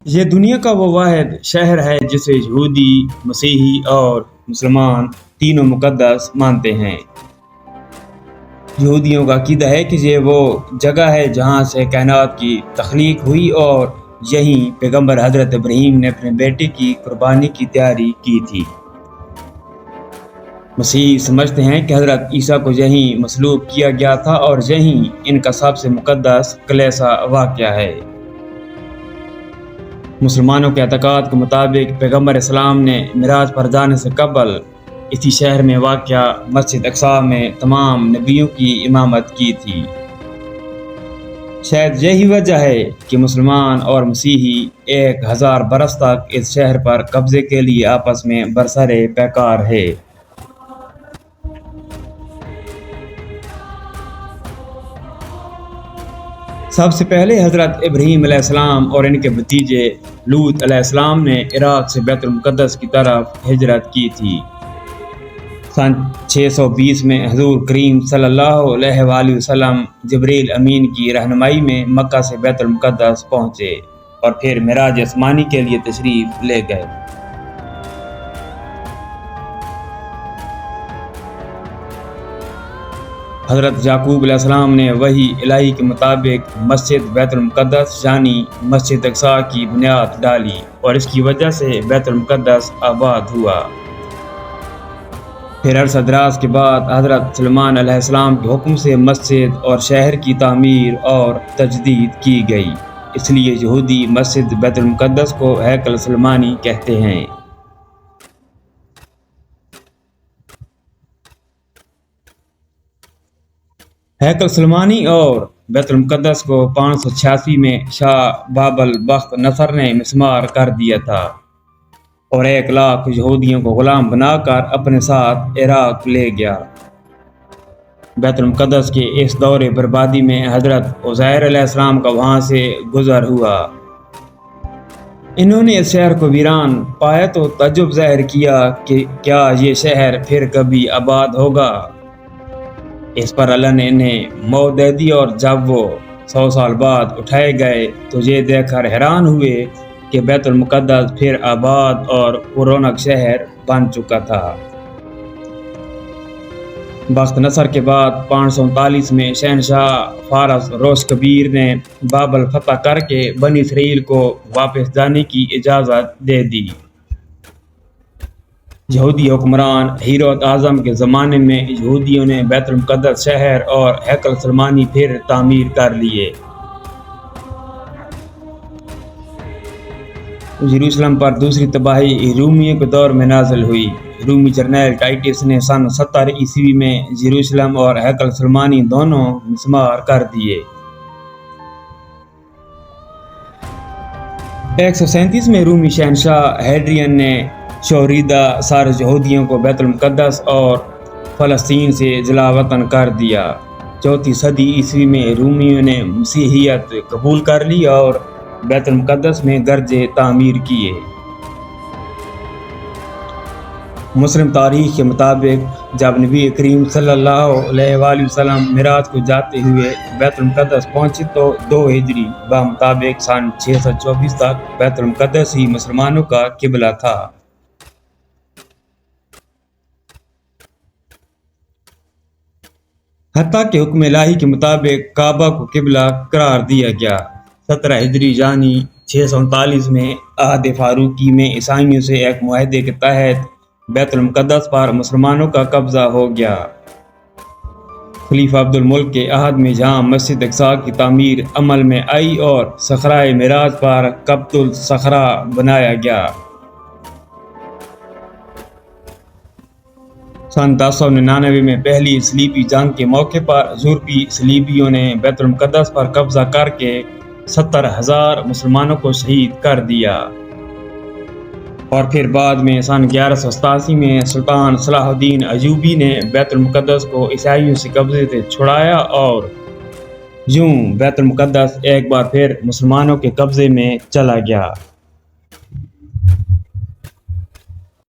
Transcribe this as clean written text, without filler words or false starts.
یہ دنیا کا وہ واحد شہر ہے جسے یہودی، مسیحی اور مسلمان تینوں مقدس مانتے ہیں۔ یہودیوں کا عقیدہ ہے کہ یہ وہ جگہ ہے جہاں سے کائنات کی تخلیق ہوئی اور یہیں پیغمبر حضرت ابراہیم نے اپنے بیٹے کی قربانی کی تیاری کی تھی۔ مسیحی سمجھتے ہیں کہ حضرت عیسیٰ کو یہیں مصلوب کیا گیا تھا اور یہیں ان کا سب سے مقدس کلیسا واقع ہے۔ مسلمانوں کے اعتقاد کے مطابق پیغمبر اسلام نے معراج پر جانے سے قبل اسی شہر میں واقع مسجد اقصی میں تمام نبیوں کی امامت کی تھی۔ شاید یہی وجہ ہے کہ مسلمان اور مسیحی 1000 برس تک اس شہر پر قبضے کے لیے آپس میں برسر پیکار ہے۔ سب سے پہلے حضرت ابراہیم علیہ السلام اور ان کے بھتیجے لوط علیہ السلام نے عراق سے بیت المقدس کی طرف ہجرت کی تھی۔ سن 620 میں حضور کریم صلی اللہ علیہ وآلہ وسلم جبریل امین کی رہنمائی میں مکہ سے بیت المقدس پہنچے اور پھر معراج آسمانی کے لیے تشریف لے گئے۔ حضرت یعقوب علیہ السلام نے وحی الہی کے مطابق مسجد بیت المقدس یعنی مسجد اقصی کی بنیاد ڈالی اور اس کی وجہ سے بیت المقدس آباد ہوا۔ پھر عرصہ دراز کے بعد حضرت سلیمان علیہ السلام کے حکم سے مسجد اور شہر کی تعمیر اور تجدید کی گئی، اس لیے یہودی مسجد بیت المقدس کو ہیکل سلیمانی کہتے ہیں۔ ہیکل سلیمانی اور بیت المقدس کو 586 میں شاہ بابل بخت نصر نے مسمار کر دیا تھا اور 1 لاکھ یہودیوں کو غلام بنا کر اپنے ساتھ عراق لے گیا۔ بیت المقدس کے اس دور بربادی میں حضرت عزیر علیہ السلام کا وہاں سے گزر ہوا۔ انہوں نے اس شہر کو ویران پایا تو تعجب ظاہر کیا کہ کیا یہ شہر پھر کبھی آباد ہوگا۔ اس پر اللہ نے انہیں موت دے دی اور جب وہ 100 سال بعد اٹھائے گئے تو یہ دیکھ کر حیران ہوئے کہ بیت المقدس پھر آباد اور پررونق شہر بن چکا تھا۔ بخت نصر کے بعد 539 میں شہنشاہ فارس روش کبیر نے بابل فتح کر کے بنی اسرائیل کو واپس جانے کی اجازت دے دی۔ یہودی حکمران ہیرود اعظم کے زمانے میں یہودیوں نے بیت المقدس شہر اور ہیکل سلیمانی پھر تعمیر کر لیے۔ یروشلم پر دوسری تباہی رومیوں کے دور میں نازل ہوئی۔ رومی جرنیل ٹائٹس نے سن 70 عیسوی میں یروشلم اور ہیکل سلیمانی دونوں مسمار کر دیے۔ 137 میں رومی شہنشاہ ہیڈرین نے شوریدہ سارے یہودیوں کو بیت المقدس اور فلسطین سے جلا وطن کر دیا۔ 4 صدی عیسوی میں رومیوں نے مسیحیت قبول کر لی اور بیت المقدس میں گرجے تعمیر کیے۔ مسلم تاریخ کے مطابق جب نبی کریم صلی اللہ علیہ وآلہ وسلم معراج کو جاتے ہوئے بیت المقدس پہنچے تو 2 ہجری بمطابق سن 624 تک بیت المقدس ہی مسلمانوں کا قبلہ تھا۔ حتیٰ کہ حکم الہی کے مطابق کعبہ کو قبلہ قرار دیا گیا۔ 17 ہجری یعنی 639 میں عہد فاروقی میں عیسائیوں سے ایک معاہدے کے تحت بیت المقدس پر مسلمانوں کا قبضہ ہو گیا۔ خلیفہ عبد الملک کے عہد میں جہاں مسجد اقصی کی تعمیر عمل میں آئی اور صخرۂ معراج پر قبۃ الصخرہ بنایا گیا۔ سن 1099 میں پہلی صلیبی جنگ کے موقع پر یورپی صلیبیوں نے بیت المقدس پر قبضہ کر کے 70,000 مسلمانوں کو شہید کر دیا اور پھر بعد میں سن 1187 میں سلطان صلاح الدین ایوبی نے بیت المقدس کو عیسائیوں سے قبضے سے چھڑایا اور یوں بیت المقدس ایک بار پھر مسلمانوں کے قبضے میں چلا گیا۔